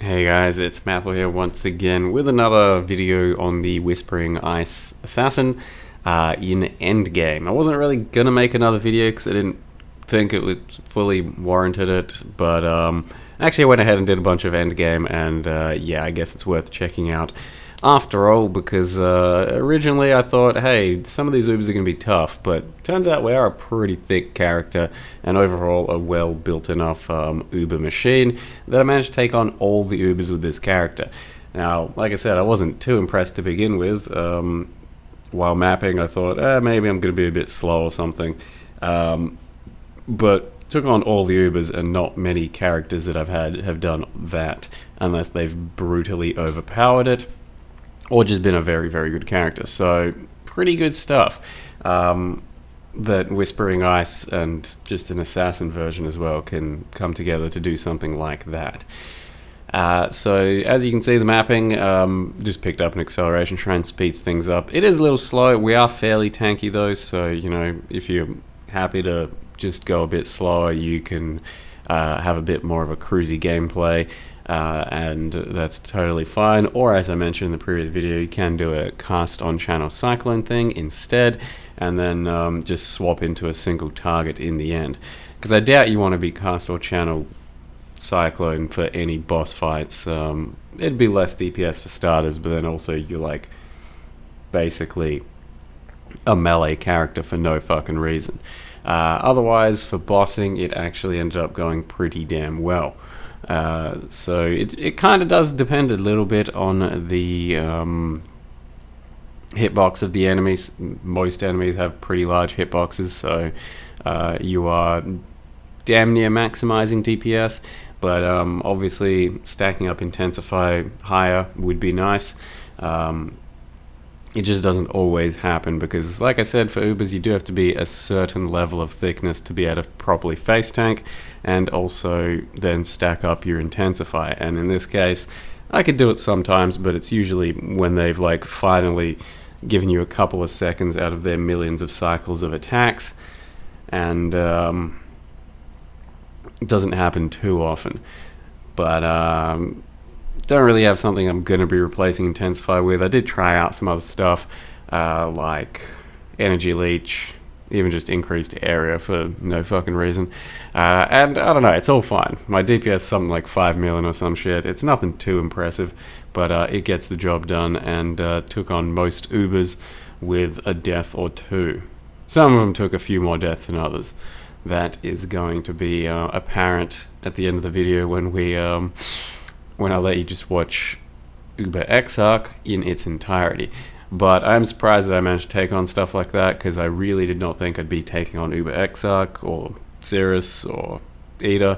Hey guys, it's Mathel here once again with another video on the Whispering Ice Assassin in Endgame. I wasn't really gonna make another video because I didn't think it was fully warranted it, but actually I went ahead and did a bunch of Endgame, and yeah, I guess it's worth checking out after all, because originally I thought, hey, some of these Ubers are going to be tough, but turns out we are a pretty thick character and overall a well built enough Uber machine that I managed to take on all the Ubers with this character. Now, like I said, I wasn't too impressed to begin with. While mapping, I thought, maybe I'm going to be a bit slow or something. But took on all the Ubers, and not many characters that I've had have done that, unless they've brutally overpowered it or just been a very, very good character. So, pretty good stuff. That Whispering Ice and just an assassin version as well can come together to do something like that. So, as you can see, the mapping just picked up an acceleration, try and speeds things up. It is a little slow. We are fairly tanky though, so, you know, if you're happy to just go a bit slower, you can have a bit more of a cruisy gameplay. And that's totally fine. Or, as I mentioned in the previous video, you can do a cast on channel cyclone thing instead, and then just swap into a single target in the end, because I doubt you want to be cast or channel cyclone for any boss fights. It'd be less DPS for starters, but then also you're like basically a melee character for no fucking reason. Otherwise, for bossing, it actually ended up going pretty damn well. So it kind of does depend a little bit on the hitbox of the enemies. Most enemies have pretty large hitboxes, so you are damn near maximizing DPS, but obviously stacking up Intensify higher would be nice. It just doesn't always happen because, like I said, for Ubers you do have to be a certain level of thickness to be able to properly face tank, and also then stack up your Intensify. And in this case, I could do it sometimes, but it's usually when they've like finally given you a couple of seconds out of their millions of cycles of attacks, and it doesn't happen too often. But don't really have something I'm going to be replacing Intensify with. I did try out some other stuff, like Energy Leech, even just increased area for no fucking reason. And I don't know, it's all fine. My DPS is something like 5 million or some shit. It's nothing too impressive, but it gets the job done, and took on most Ubers with a death or two. Some of them took a few more deaths than others. That is going to be apparent at the end of the video when we when I let you just watch Uber Exarch in its entirety. But I'm surprised that I managed to take on stuff like that, because I really did not think I'd be taking on Uber Exarch or Sirus or Ida,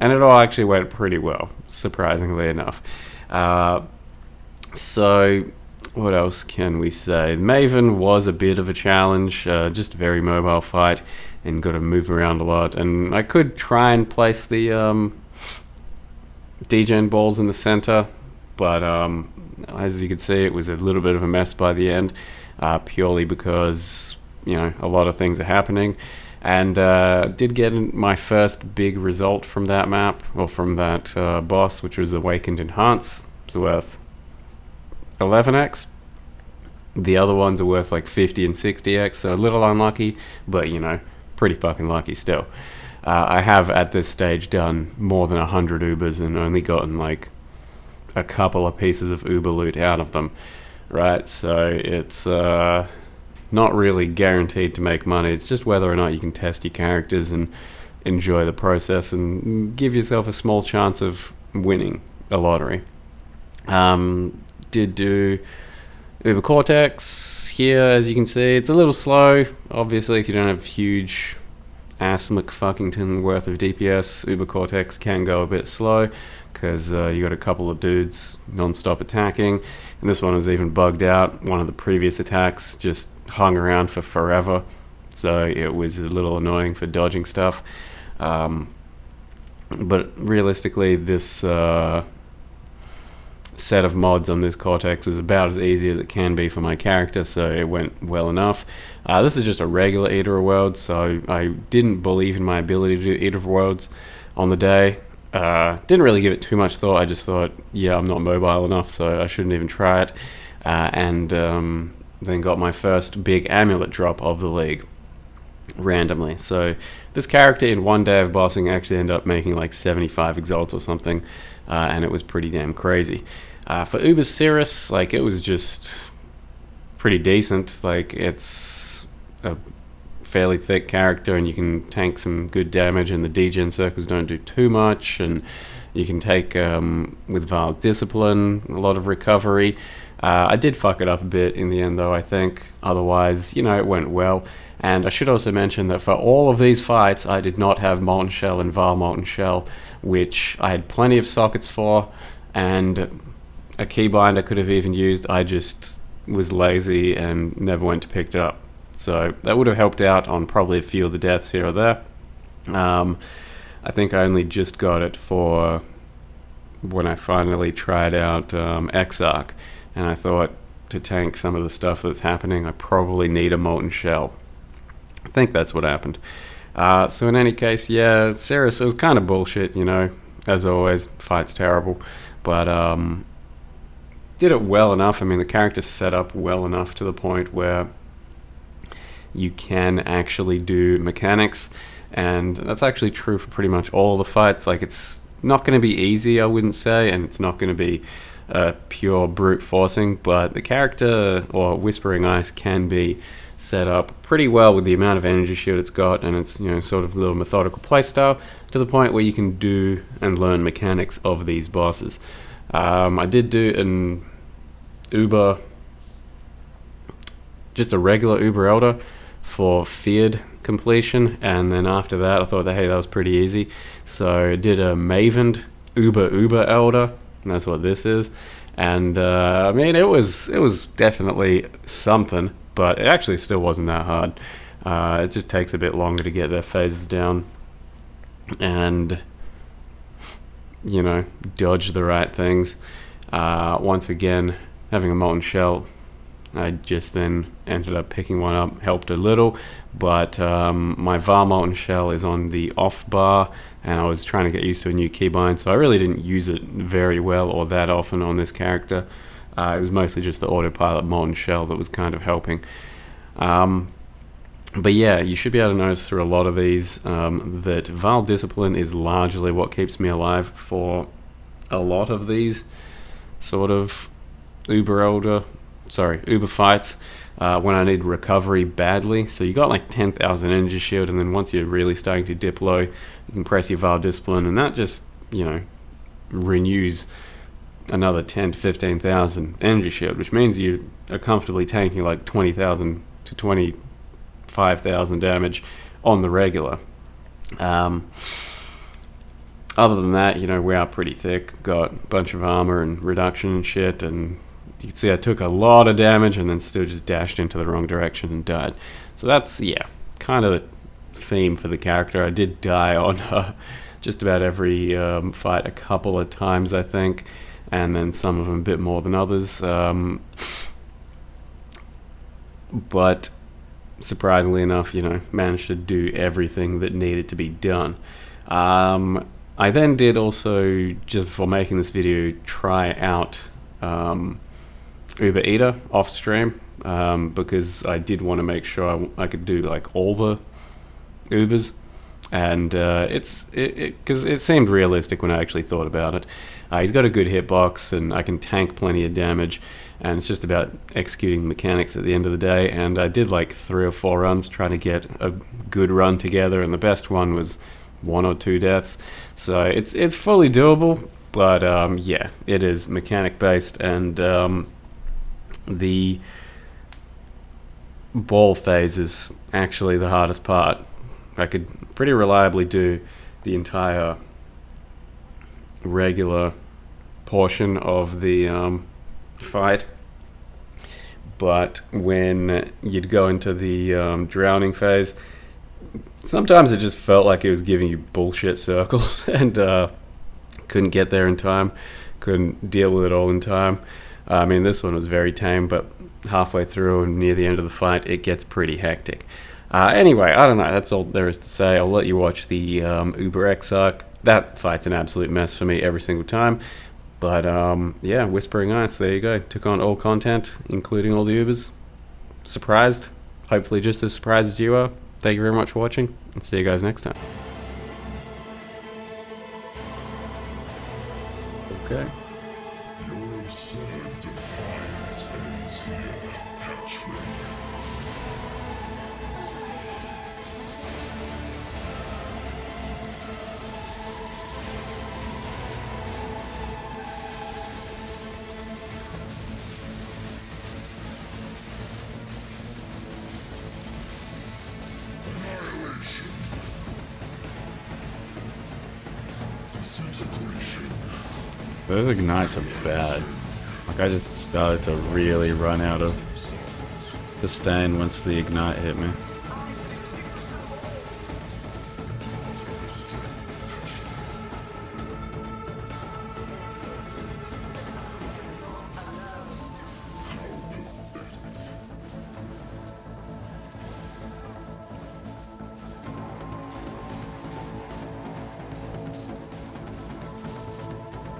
and it all actually went pretty well, surprisingly enough. So what else can we say? Maven was a bit of a challenge, just a very mobile fight, and got to move around a lot, and I could try and place the degen balls in the center, but as you can see, it was a little bit of a mess by the end, purely because, you know, a lot of things are happening. And did get my first big result from that map, or from that boss, which was Awakened Enhance. It's worth 11x. The other ones are worth like 50 and 60x, so a little unlucky, but, you know, pretty fucking lucky still. I have at this stage done more than 100 Ubers and only gotten like a couple of pieces of Uber loot out of them, right? So it's not really guaranteed to make money. It's just whether or not you can test your characters and enjoy the process and give yourself a small chance of winning a lottery. Did do Uber Cortex here, as you can see. It's a little slow, obviously, if you don't have huge ass McFuckington worth of DPS. Uber Cortex can go a bit slow because you got a couple of dudes non-stop attacking, and this one was even bugged out. One of the previous attacks just hung around for forever, so it was a little annoying for dodging stuff. But realistically, this set of mods on this Cortex was about as easy as it can be for my character, so it went well enough. This is just a regular Eater of Worlds, so I didn't believe in my ability to do Eater of Worlds on the day. Didn't really give it too much thought. I just thought, yeah, I'm not mobile enough, so I shouldn't even try it. And then got my first big amulet drop of the league randomly. So this character in one day of bossing actually ended up making like 75 exalts or something, and it was pretty damn crazy. For Uber's Sirus, like, it was just pretty decent. Like, it's a fairly thick character, and you can tank some good damage, and the degen circles don't do too much, and you can take with Vile Discipline a lot of recovery. I did fuck it up a bit in the end, though, I think. Otherwise, it went well. And I should also mention that for all of these fights, I did not have Molten Shell and Vile Molten Shell, which I had plenty of sockets for, and a keybind I could have even used. I just was lazy and never went to pick it up. So that would have helped out on probably a few of the deaths here or there. I think I only just got it for when I finally tried out Exarch, and I thought, to tank some of the stuff that's happening, I probably need a Molten Shell. I think that's what happened. So in any case, yeah, Sirus, it was kind of bullshit, as always. Fight's terrible, but did it well enough. I mean, the character's set up well enough to the point where you can actually do mechanics, and that's actually true for pretty much all the fights. Like, it's not going to be easy, I wouldn't say, and it's not going to be pure brute forcing, but the character, or Whispering Ice, can be set up pretty well with the amount of energy shield it's got, and it's sort of a little methodical playstyle to the point where you can do and learn mechanics of these bosses. I did do an Uber, just a regular Uber Elder for feared completion, and then after that I thought that, hey, that was pretty easy, so I did a Mavened Uber Elder, and that's what this is. And I mean, it was definitely something, but it actually still wasn't that hard. It just takes a bit longer to get their phases down and dodge the right things. Once again, having a Molten Shell, I just then ended up picking one up, helped a little, but my VAR Molten Shell is on the off bar, and I was trying to get used to a new keybind, so I really didn't use it very well or that often on this character. It was mostly just the autopilot Molten Shell that was kind of helping. But yeah, you should be able to notice through a lot of these that Vile Discipline is largely what keeps me alive for a lot of these sort of Uber fights, when I need recovery badly. So you got like 10,000 energy shield, and then once you're really starting to dip low, you can press your Vile Discipline, and that just, renews another 10 to 15,000 energy shield, which means you are comfortably tanking like 20,000 to 25,000 damage on the regular. Other than that, we are pretty thick, got a bunch of armor and reduction and shit, and you can see I took a lot of damage and then still just dashed into the wrong direction and died. So that's, kind of the theme for the character. I did die on just about every fight a couple of times, I think, and then some of them a bit more than others. But surprisingly enough, managed to do everything that needed to be done. I then did also, just before making this video, try out Uber Eater off stream, because I did want to make sure I could do like all the Ubers, and because it seemed realistic when I actually thought about it. He's got a good hitbox, and I can tank plenty of damage, and it's just about executing the mechanics at the end of the day. And I did like 3 or 4 runs trying to get a good run together, and the best one was 1 or 2 deaths. So it's fully doable, but it is mechanic based, and the ball phase is actually the hardest part. I could pretty reliably do the entire regular portion of the fight, but when you'd go into the drowning phase, sometimes it just felt like it was giving you bullshit circles, and couldn't get there in time, couldn't deal with it all in time. I mean, this one was very tame, but halfway through and near the end of the fight, it gets pretty hectic. Anyway, I don't know, that's all there is to say. I'll let you watch the Uber Exarch that fight's an absolute mess for me every single time. But yeah, Whispering Ice, there you go. Took on all content, including all the Ubers. Surprised. Hopefully just as surprised as you are. Thank you very much for watching, and see you guys next time. Okay. Your absurd defiance ends here, hatchling. Annihilation. Disintegration. Those ignites are bad. Like, I just started to really run out of sustain once the ignite hit me.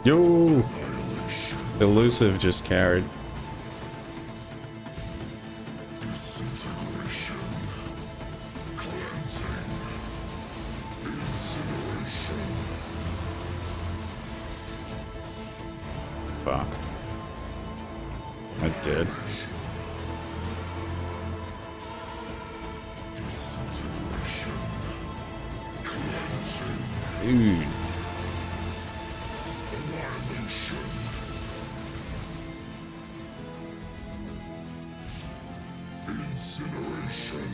Yo! Elusive just carried. Disintegration. Cleansing. Incineration. Fuck. I did. Disintegration. Cleansing. Dude. Annihilation. Incineration.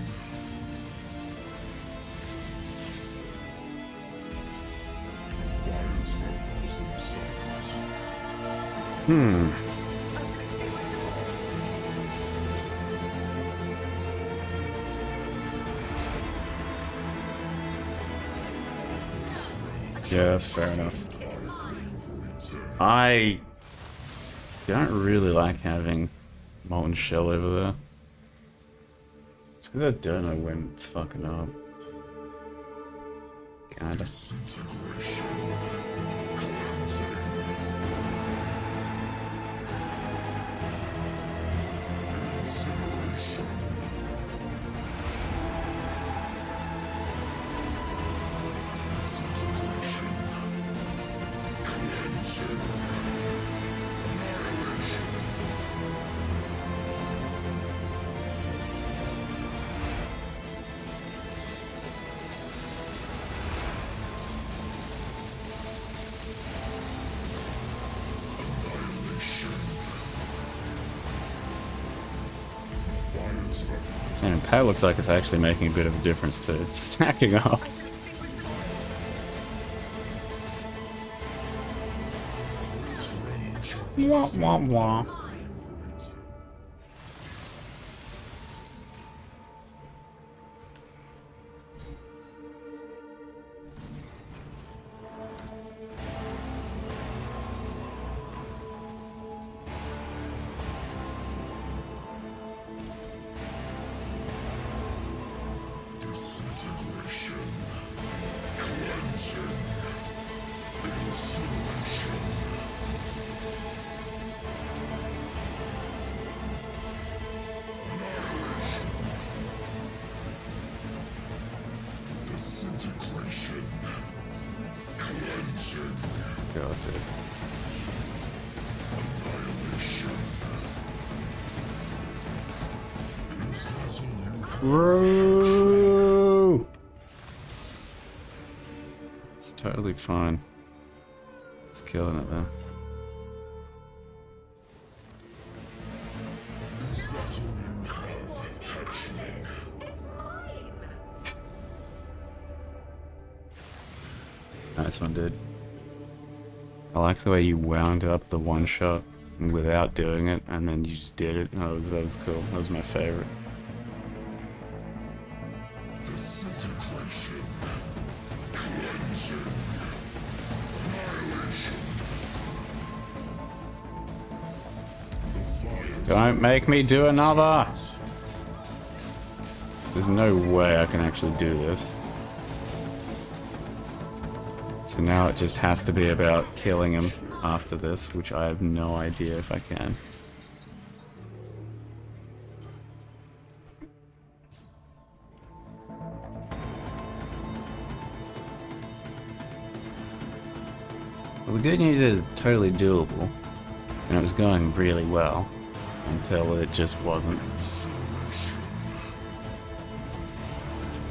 The fires of a thousand suns. Yeah, that's fair enough. I don't really like having Molten Shell over there. It's because I don't know when it's fucking up. Kinda. Disintegration. Cleansing. Incineration. Disintegration. Cleansing. Annihilation. Annihilation. The fires of a thousand. And Pat looks like it's actually making a bit of a difference too. It's stacking up. Wah wah wah. Disintegration. Cleansing. Incineration. Annihilation. Disintegration. Cleansing. God, dude. Annihilation. Is that all you have? Bro! It's totally fine. It's killing it though. Is that all you have, hatchling? Nice one, dude. I like the way you wound up the one shot without doing it, and then you just did it. That was cool. That was my favorite. Disintegration. Cleansing. Annihilation. The fires. Don't make me do another! There's no way I can actually do this. It's So now it just has to be about killing him after this, which I have no idea if I can. Well, the good news is it's totally doable, and it was going really well until it just wasn't.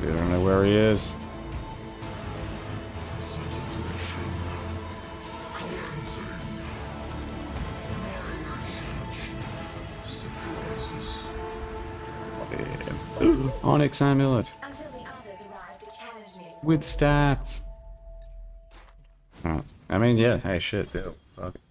We don't know where he is. Yeah. Onyx amulet Until the others arrive to challenge me. with stats. Oh, I mean, yeah. Hey, shit, dude. Fuck it.